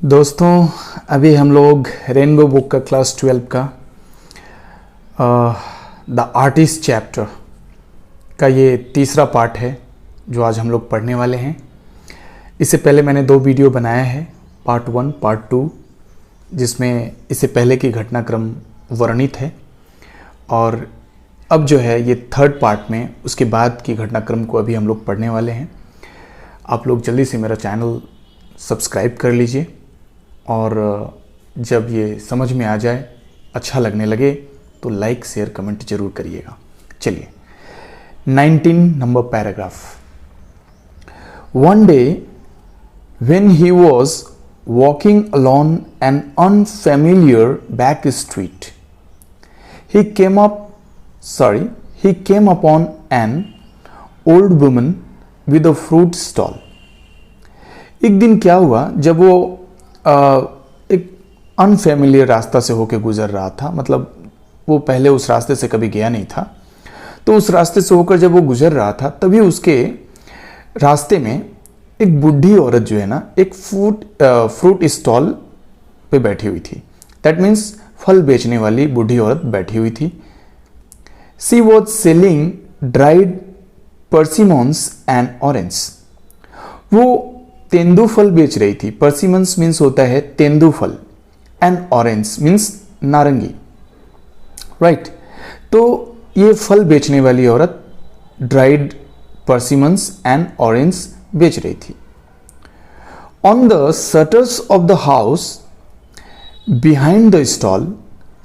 दोस्तों अभी हम लोग रेनबो बुक का क्लास 12 का द आर्टिस्ट चैप्टर का ये तीसरा पार्ट है जो आज हम लोग पढ़ने वाले हैं। इससे पहले मैंने 2 वीडियो बनाया है, पार्ट 1 पार्ट 2, जिसमें इससे पहले की घटनाक्रम वर्णित है और अब जो है ये थर्ड पार्ट में उसके बाद की घटनाक्रम को अभी हम लोग पढ़ने वाले हैं। आप लोग जल्दी से मेरा चैनल सब्सक्राइब कर लीजिए और जब ये समझ में आ जाए, अच्छा लगने लगे तो लाइक शेयर कमेंट जरूर करिएगा। चलिए 19 number paragraph. One day when he was walking along an unfamiliar back street, he came upon an old woman with a fruit stall. एक दिन क्या हुआ, जब वो एक अनफेमिलियर रास्ता से होकर गुजर रहा था, मतलब वो पहले उस रास्ते से कभी गया नहीं था, तो उस रास्ते से होकर जब वो गुजर रहा था तभी उसके रास्ते में एक बूढ़ी औरत जो है ना, एक फ्रूट स्टॉल पे बैठी हुई थी। दैट मीन्स फल बेचने वाली बूढ़ी औरत बैठी हुई थी। She was selling dried persimmons and orange. वो तेंदुफल बेच रही थी। परसिमन्स मीन्स होता है तेंदुफल एंड ऑरेंज मीन्स नारंगी, राइट। तो ये फल बेचने वाली औरत ड्राइड परसिमन्स एंड ऑरेंज बेच रही थी। On the shutters of the house behind the stall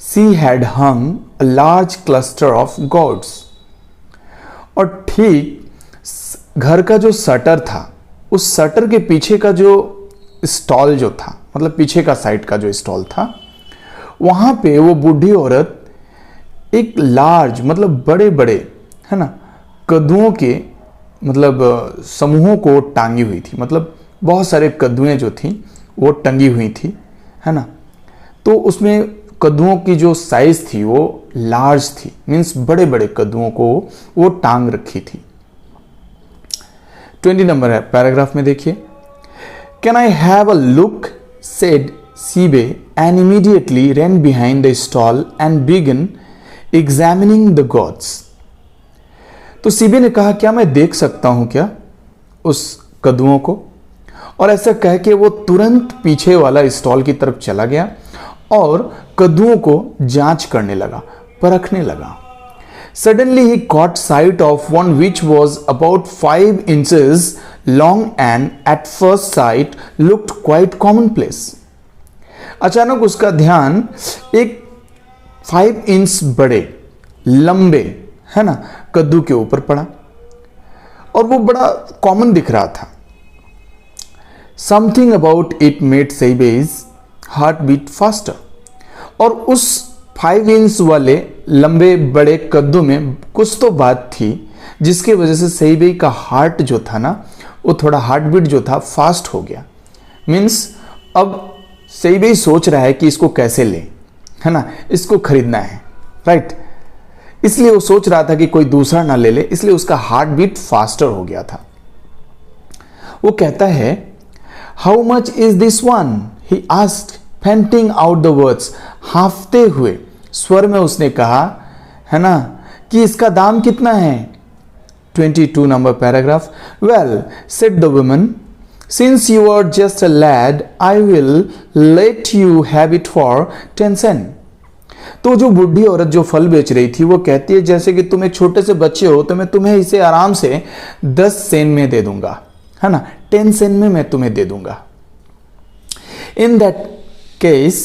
she had hung a large cluster of gods. और ठीक घर का जो शटर था, उस शटर के पीछे का जो स्टॉल जो था, मतलब पीछे का साइड का जो स्टॉल था, वहां पे वो बूढ़ी औरत एक लार्ज मतलब बड़े बड़े है ना कद्दुओं के मतलब समूहों को टांगी हुई थी। मतलब बहुत सारे कद्दुएं जो थी वो टंगी हुई थी, है ना। तो उसमें कद्दुओं की जो साइज थी वो लार्ज थी, मीन्स बड़े बड़े कद्दुओं को वो टांग रखी थी। 20 नंबर है पैराग्राफ में देखिए। Can I have a look said Seibei and immediately ran behind the stall and began examining the gods। तो सीबे ने कहा, क्या मैं देख सकता हूं क्या उस कद्दुओं को? और ऐसा कह के वो तुरंत पीछे वाला स्टॉल की तरफ चला गया और कद्दुओं को जांच करने लगा, परखने लगा। Suddenly he caught sight of one which was about 5 inches long and at first sight looked quite commonplace। अचानक उसका ध्यान एक 5 इंच बड़े लंबे है ना कद्दू के ऊपर पड़ा और वो बड़ा कॉमन दिख रहा था। Something about it made Seibe's heart beat faster। और उस 5 इंच वाले लंबे बड़े कद्दू में कुछ तो बात थी जिसकी वजह से सेइबे का हार्ट जो था ना, वो थोड़ा हार्ट बीट जो था फास्ट हो गया। मीन्स अब सेइबे सोच रहा है कि इसको कैसे ले, है ना, इसको खरीदना है, राइट। इसलिए वो सोच रहा था कि कोई दूसरा ना ले ले, इसलिए उसका हार्ट बीट फास्टर हो गया था। वो कहता है, how much is this one, he asked fainting out the words. हाफते हुए स्वर में उसने कहा, है ना, कि इसका दाम कितना है। 22 number paragraph. Well said the woman, since you are just a lad I will let you have it for 10 cent. तो जो बूढ़ी औरत जो फल बेच रही थी वो कहती है, जैसे कि तुम एक छोटे से बच्चे हो तो मैं तुम्हें इसे आराम से 10 सेंट में दे दूंगा, है ना, 10 सेंट में मैं तुम्हें दे दूंगा। In that case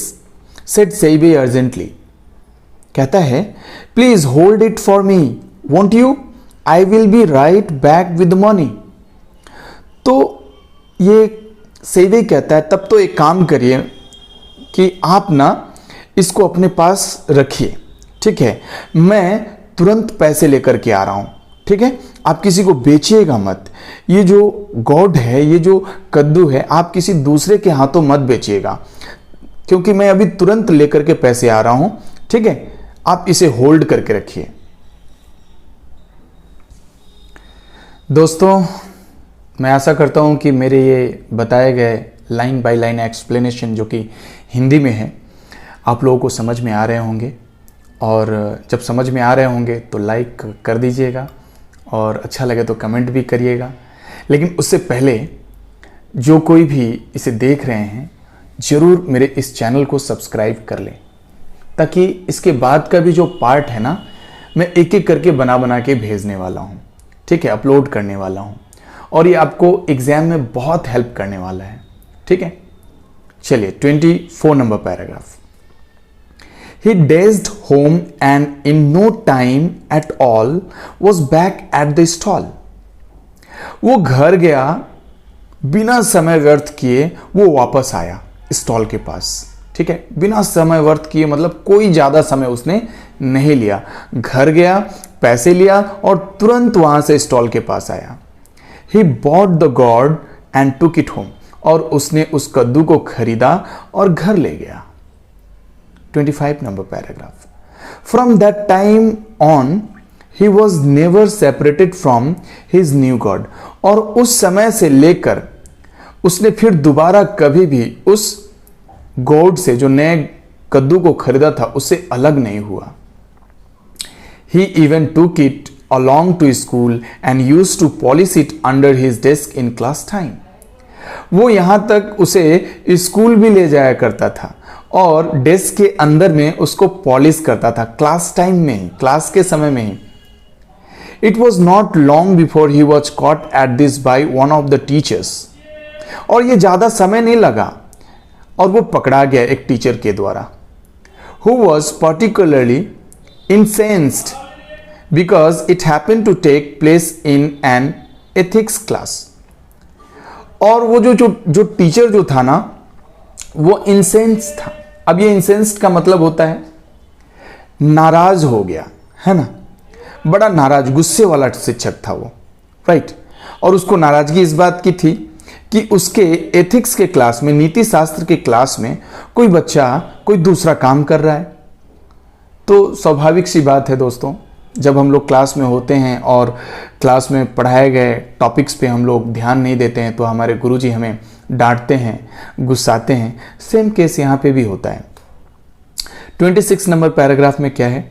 said Seibei urgently. कहता है, please hold it for me, won't you, I will be right back with money. तो ये सेइबे कहता है, तब तो एक काम करिए कि आप ना इसको अपने पास रखिए, ठीक है, मैं तुरंत पैसे लेकर के आ रहा हूं, ठीक है, आप किसी को बेचिएगा मत। ये जो गॉड है, ये जो कद्दू है, आप किसी दूसरे के हाथों मत बेचिएगा, क्योंकि मैं अभी तुरंत लेकर के पैसे आ रहा हूं, ठीक है, आप इसे होल्ड करके रखिए। दोस्तों मैं आशा करता हूं कि मेरे ये बताए गए लाइन बाय लाइन एक्सप्लेनेशन जो कि हिंदी में है आप लोगों को समझ में आ रहे होंगे, और जब समझ में आ रहे होंगे तो लाइक कर दीजिएगा और अच्छा लगे तो कमेंट भी करिएगा। लेकिन उससे पहले जो कोई भी इसे देख रहे हैं ज़रूर मेरे इस चैनल को सब्सक्राइब कर लें, ताकि इसके बाद का भी जो पार्ट है ना मैं एक एक करके बना के भेजने वाला हूँ, ठीक है, अपलोड करने वाला हूँ, और ये आपको एग्ज़ाम में बहुत हेल्प करने वाला है, ठीक है। चलिए 24 number paragraph. He dashed home and in no time at all was back at the stall. वो घर गया, बिना समय व्यर्थ किए वो वापस आया स्टॉल के पास, ठीक है। बिना समय व्यर्थ किए मतलब कोई ज़्यादा समय उसने नहीं लिया, घर गया, पैसे लिया और तुरंत वहाँ से स्टॉल के पास आया। He bought the gourd and took it home. और उसने उस कद्दू को खरीदा और घर ले गया। 25 number paragraph. From that time on, he was never separated from his new God. और उस समय से लेकर उसने फिर दोबारा कभी भी उस गॉड से, जो नए कद्दू को खरीदा था, उससे अलग नहीं हुआ। He even took it along to school and used to polish it under his desk in class time. वो यहां तक उसे स्कूल भी ले जाया करता था और डेस्क के अंदर में उसको पॉलिश करता था, क्लास टाइम में ही, क्लास के समय में ही। It was not long before he was caught at this by one of the teachers. और ये ज़्यादा समय नहीं लगा और वो पकड़ा गया एक टीचर के द्वारा, who was particularly incensed because it happened to take place in an ethics class. और वो जो टीचर जो था ना वो इंसेंस था। अब ये इंसेंस्ड का मतलब होता है नाराज हो गया, है ना, बड़ा नाराज, गुस्से वाला शिक्षक था वो, राइट। और उसको नाराजगी इस बात की थी कि उसके एथिक्स के क्लास में, नीति शास्त्र के क्लास में कोई बच्चा कोई दूसरा काम कर रहा है। तो स्वाभाविक सी बात है दोस्तों, जब हम लोग क्लास में होते हैं और क्लास में पढ़ाए गए टॉपिक्स पे हम लोग ध्यान नहीं देते हैं तो हमारे गुरुजी हमें डांटते हैं, गुस्साते हैं। सेम केस यहाँ पे भी होता है। 26 नंबर पैराग्राफ में क्या है?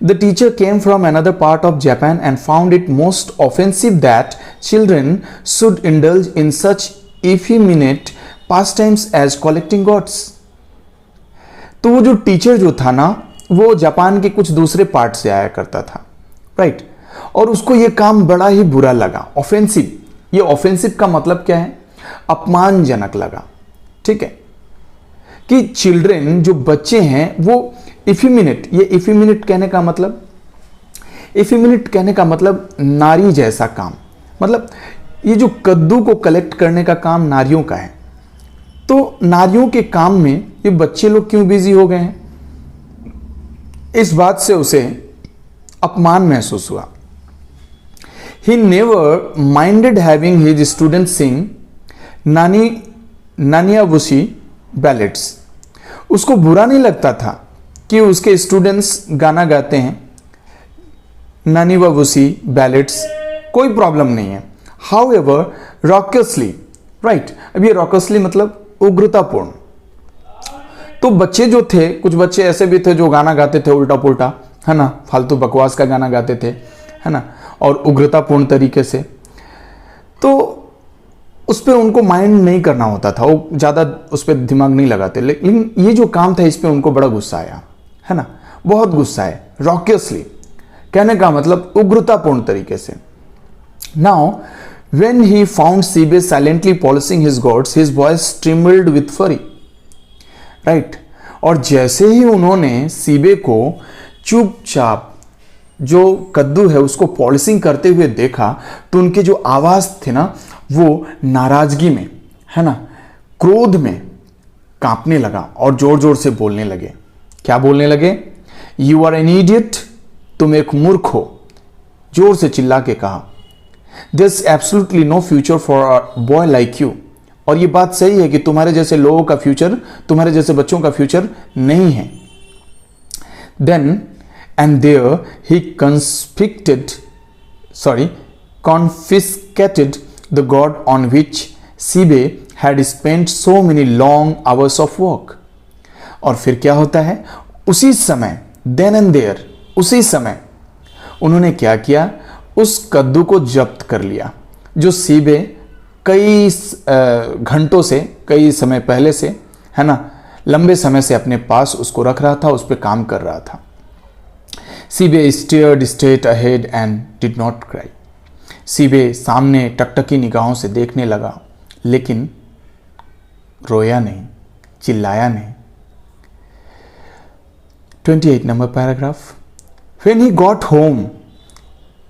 The teacher came from another part of Japan and found it most offensive that children should indulge in such effeminate pastimes as collecting gourds. तो वो जो टीचर जो था ना वो जापान के कुछ दूसरे पार्ट से आया करता था, राइट। और उसको ये काम बड़ा ही बुरा लगा, ऑफेंसिव। ये ऑफेंसिव का मतलब क्या है? अपमानजनक लगा, ठीक है। कि चिल्ड्रन जो बच्चे हैं वो इफेमिनेट, ये इफेमिनेट कहने का मतलब, इफेमिनेट कहने का मतलब नारी जैसा काम, मतलब ये जो कद्दू को कलेक्ट करने का काम नारियों का है, तो नारियों के काम में ये बच्चे लोग क्यों बिजी हो गए हैं, इस बात से उसे अपमान महसूस हुआ। He never minded having his students sing नानियावुशी बैलेट्स। उसको बुरा नहीं लगता था कि उसके स्टूडेंट्स गाना गाते हैं, नानियावुशी बैलेट्स, कोई प्रॉब्लम नहीं है। However, raucously, right. अब ये raucously मतलब उग्रतापूर्ण। तो बच्चे जो थे, कुछ बच्चे ऐसे भी थे जो गाना गाते थे उल्टा पुल्टा, है ना, फालतू बकवास का गाना गाते थे, है ना, और उग्रतापूर्ण तरीके से। तो उस पर उनको माइंड नहीं करना होता था, वो ज़्यादा उस पर दिमाग नहीं लगाते। लेकिन ये जो काम था इस पर उनको बड़ा गुस्सा आया, है ना, बहुत गुस्सा है। रॉकियसली कहने का मतलब उग्रतापूर्ण तरीके से। Now when he found Seibei silently polishing his gourds, his voice trembled with fury, right. और जैसे ही उन्होंने सीबे को चुपचाप जो कद्दू है उसको पॉलिशिंग करते हुए देखा, तो उनके जो आवाज थे ना वो नाराजगी में, है ना, क्रोध में कांपने लगा और जोर जोर से बोलने लगे। क्या बोलने लगे? यू आर एन इडियट, तुम एक मूर्ख हो, जोर से चिल्ला के कहा। There is absolutely no future for a boy like you. और ये बात सही है कि तुम्हारे जैसे लोगों का फ्यूचर, तुम्हारे जैसे बच्चों का फ्यूचर नहीं है। Then and there he confiscated the god on which Sibe had spent so many long hours of work. और फिर क्या होता है, उसी समय, then and there, उसी समय उन्होंने क्या किया, उस कद्दू को जब्त कर लिया जो सीबे कई घंटों से, कई समय पहले से, है ना, लंबे समय से अपने पास उसको रख रहा था, उस पर काम कर रहा था। Seibei stared straight ahead and did not cry. Seibei सामने टकटकी निगाहों से देखने लगा, लेकिन रोया नहीं, चिल्लाया नहीं। 28 number paragraph. When he got home,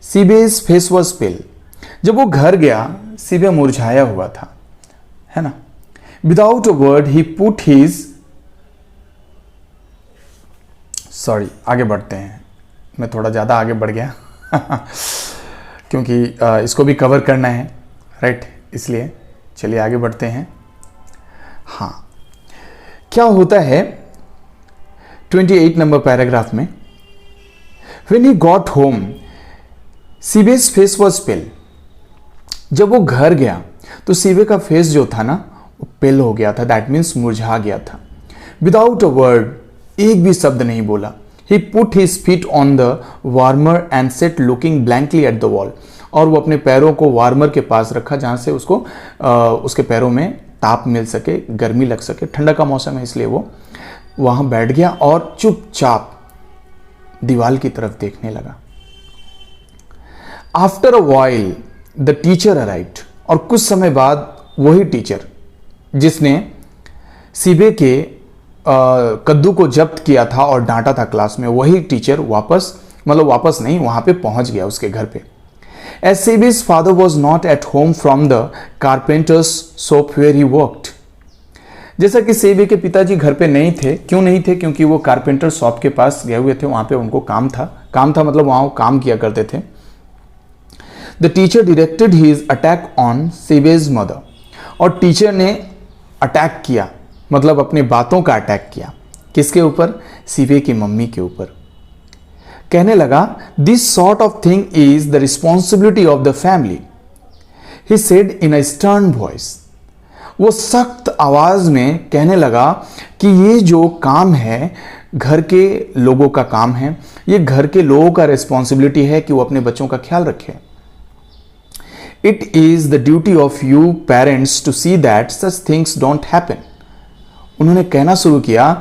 सीबे's face was pale. जब वो घर गया, सीबे मुरझाया हुआ था, है ना। Without a word, he put his, sorry, आगे बढ़ते हैं, मैं थोड़ा ज़्यादा आगे बढ़ गया क्योंकि इसको भी कवर करना है, राइट, इसलिए चलिए आगे बढ़ते हैं। हाँ, क्या होता है 28 नंबर पैराग्राफ में, When he got home, सीबे's face was pale. जब वो घर गया तो सीबे का फेस जो था ना वो पेल हो गया था, दैट मीन्स मुरझा गया था। विदाउट अ वर्ड, एक भी शब्द नहीं बोला। He put his feet on the warmer and sat looking blankly at the wall. और वो अपने पैरों को वार्मर के पास रखा जहाँ से उसको उसके पैरों में ताप मिल सके, गर्मी लग सके, ठंडा का मौसम है इसलिए वो वहाँ बैठ गया और चुपचाप दीवार की तरफ देखने लगा। After a while the teacher arrived. और कुछ समय बाद वही टीचर जिसने सीबे के कद्दू को जब्त किया था और डांटा था क्लास में, वही टीचर वापस नहीं, वहां पे पहुंच गया उसके घर पे। As Sebe's father was not at home from the carpenter's shop where he worked. जैसा कि सेबे के पिताजी घर पे नहीं थे। क्यों नहीं थे? क्योंकि वो कारपेंटर शॉप के पास गए हुए थे, वहां पे उनको काम था मतलब वहां वो काम किया करते थे। The teacher directed his attack on Seibei's mother. और टीचर ने अटैक किया, मतलब अपने बातों का अटैक किया। किसके ऊपर? सीबे की मम्मी के ऊपर। कहने लगा, this sort of thing is the responsibility of the family, he said in a stern voice. वो सख्त आवाज में कहने लगा कि ये जो काम है घर के लोगों का काम है, ये घर के लोगों का रिस्पॉन्सिबिलिटी है कि वो अपने बच्चों का ख्याल रखें। It is the duty of you parents to see that such things don't happen. उन्होंने कहना शुरू किया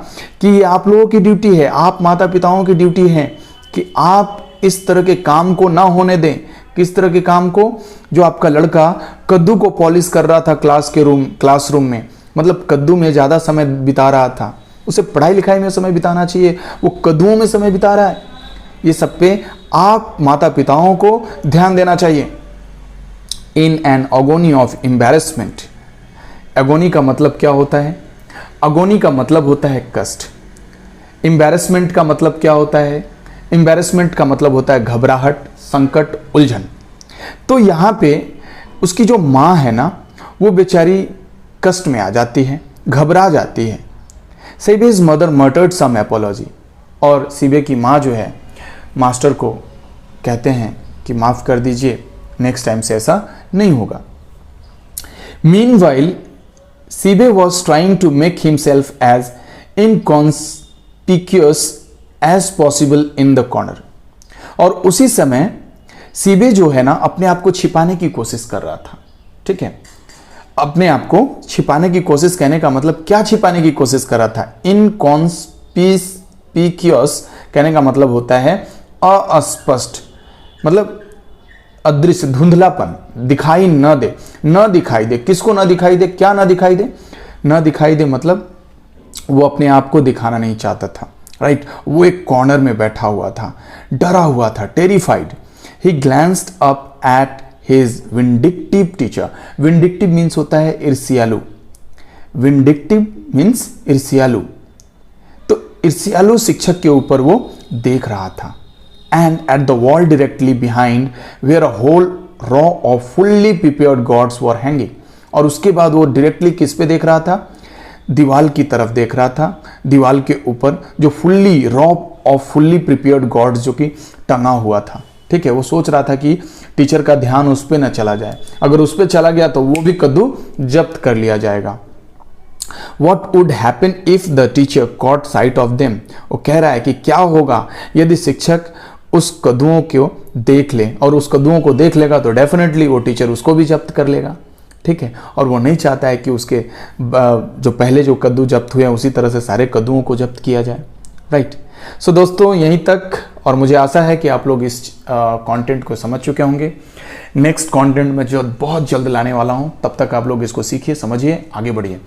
कि ये आप लोगों की ड्यूटी है, आप माता पिताओं की ड्यूटी है कि आप इस तरह के काम को ना होने दें। किस तरह के काम को? जो आपका लड़का कद्दू को पॉलिश कर रहा था क्लासरूम में, मतलब कद्दू में ज़्यादा समय बिता रहा था, उसे पढ़ाई लिखाई में समय बिताना चाहिए, वो कद्दुओं में समय बिता रहा है। ये सब पे आप माता पिताओं को ध्यान देना चाहिए। In an agony of embarrassment. Agony का मतलब क्या होता है? अगोनी का मतलब होता है कष्ट। एम्बैरेसमेंट का मतलब क्या होता है? एम्बैरेसमेंट का मतलब होता है घबराहट, संकट, उलझन। तो यहाँ पे उसकी जो माँ है ना, वो बेचारी कष्ट में आ जाती है, घबरा जाती है। सीबे's मदर मर्टर्ड सम एपोलॉजी। और सीबे की माँ जो है मास्टर को कहते हैं कि माफ़ कर दीजिए, नेक्स्ट टाइम से ऐसा नहीं होगा। Meanwhile Seibei was trying to make himself as inconspicuous as possible in the corner. और उसी समय सीबे जो है ना अपने आप को छिपाने की कोशिश कर रहा था। ठीक है, अपने आप को छिपाने की कोशिश, कहने का मतलब क्या छिपाने की कोशिश कर रहा था? इनकॉन्स्पिक्यूअस कहने का मतलब होता है अस्पष्ट, मतलब अदृश्य, धुंधलापन, दिखाई न दे, न दिखाई दे। किसको न दिखाई दे? क्या न दिखाई दे? न दिखाई दे मतलब वो अपने आप को दिखाना नहीं चाहता था, राइट। वो एक कॉर्नर में बैठा हुआ था, डरा हुआ था, terrified. He glanced up at his vindictive teacher. Vindictive means होता है ईर्ष्यालु। Vindictive means ईर्ष्यालु। तो ईर्ष्यालु शिक्षक के ऊपर वो देख रहा था। And at the wall directly behind were a whole row of fully prepared gods were hanging. और उसके बाद वो डायरेक्टली किस पे देख रहा था? दीवाल की तरफ देख रहा था। दीवाल के ऊपर जो fully row of fully prepared gods जो कि टंगा हुआ था, ठीक है, वो सोच रहा था कि टीचर का ध्यान उस पर ना चला जाए, अगर उस पर चला गया तो वो भी कद्दू जब्त कर लिया जाएगा। What would happen if the teacher caught sight of them? वो कह रहा है कि क्या होगा यदि शिक्षक उस कद्दुओं को देख ले, और उस कद्दुओं को देख लेगा तो डेफिनेटली वो टीचर उसको भी जब्त कर लेगा, ठीक है। और वो नहीं चाहता है कि उसके जो पहले जो कद्दू जब्त हुए हैं उसी तरह से सारे कद्दुओं को जब्त किया जाए, राइट। सो दोस्तों यहीं तक, और मुझे आशा है कि आप लोग इस कंटेंट को समझ चुके होंगे। नेक्स्ट कंटेंट में जो बहुत जल्द लाने वाला हूं, तब तक आप लोग इसको सीखिए, समझिए, आगे बढ़िए।